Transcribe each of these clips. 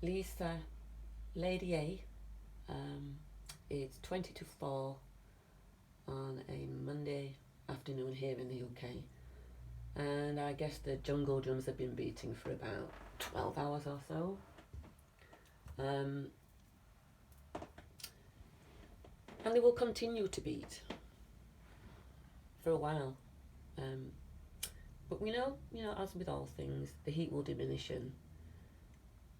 Lisa, Lady A, it's 20 to 4 on a Monday afternoon here in the UK. And I guess the jungle drums have been beating for about 12 hours or so. And they will continue to beat for a while. But we know, as with all things, the heat will diminish and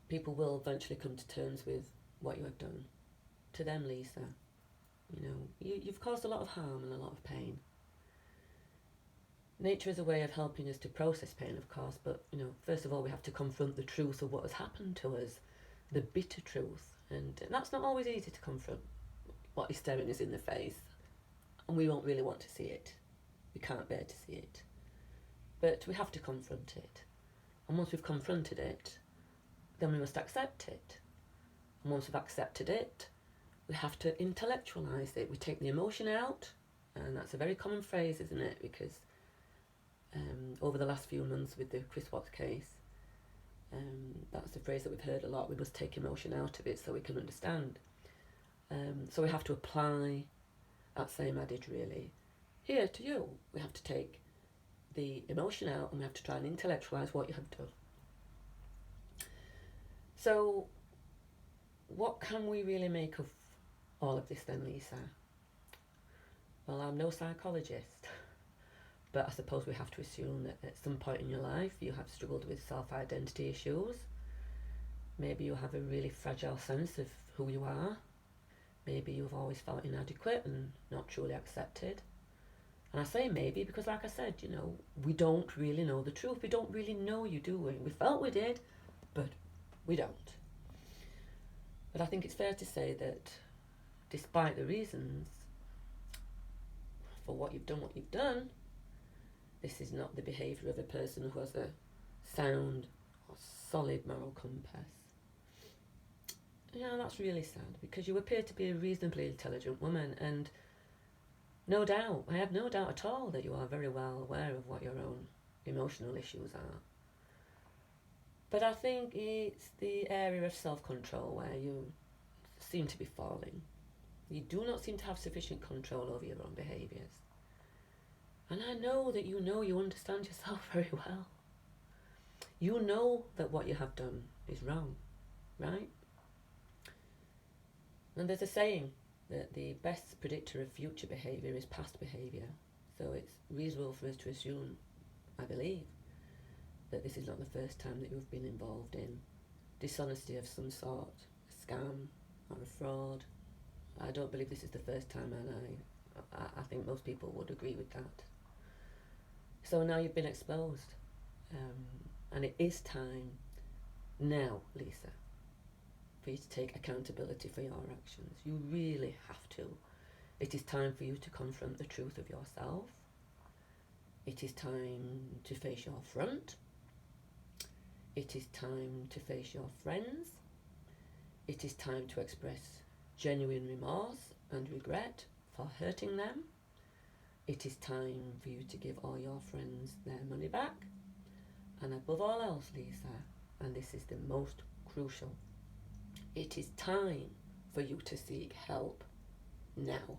people will eventually come to terms with what you have done. To them, Lisa, you've caused a lot of harm and a lot of pain. Nature is a way of helping us to process pain, of course, but, first of all, we have to confront the truth of what has happened to us, the bitter truth. And that's not always easy to confront, what is staring us in the face. And we won't really want to see it. We can't bear to see it. But we have to confront it. And once we've confronted it, then we must accept it. And once we've accepted it, we have to intellectualise it. We take the emotion out, and that's a very common phrase, isn't it? Because over the last few months with the Chris Watts case, that's the phrase that we've heard a lot. We must take emotion out of it so we can understand. So we have to apply that same adage, really. Here to you, we have to take the emotion out and we have to try and intellectualise what you have done. So what can we really make of all of this then, Lisa? Well, I'm no psychologist, but I suppose we have to assume that at some point in your life you have struggled with self-identity issues. Maybe you have a really fragile sense of who you are. Maybe you've always felt inadequate and not truly accepted. And I say maybe because, like I said, we don't really know the truth. We don't really know you, do we? We felt we did, but we don't. But I think it's fair to say that despite the reasons for what you've done, this is not the behaviour of a person who has a sound or solid moral compass. That's really sad, because you appear to be a reasonably intelligent woman, and I have no doubt at all that you are very well aware of what your own emotional issues are. But I think it's the area of self-control where you seem to be falling. You do not seem to have sufficient control over your own behaviours. And I know that you understand yourself very well. You know that what you have done is wrong, right? And there's a saying that the best predictor of future behaviour is past behaviour. So it's reasonable for us to assume, I believe, that this is not the first time that you've been involved in dishonesty of some sort, a scam or a fraud. I don't believe this is the first time, and I think most people would agree with that. So now you've been exposed, and it is time now, Lisa, for you to take accountability for your actions. You really have to. It is time for you to confront the truth of yourself. It is time to face your front. It is time to face your friends. It is time to express genuine remorse and regret for hurting them. It is time for you to give all your friends their money back. And above all else, Lisa, and this is the most crucial, it is time for you to seek help now.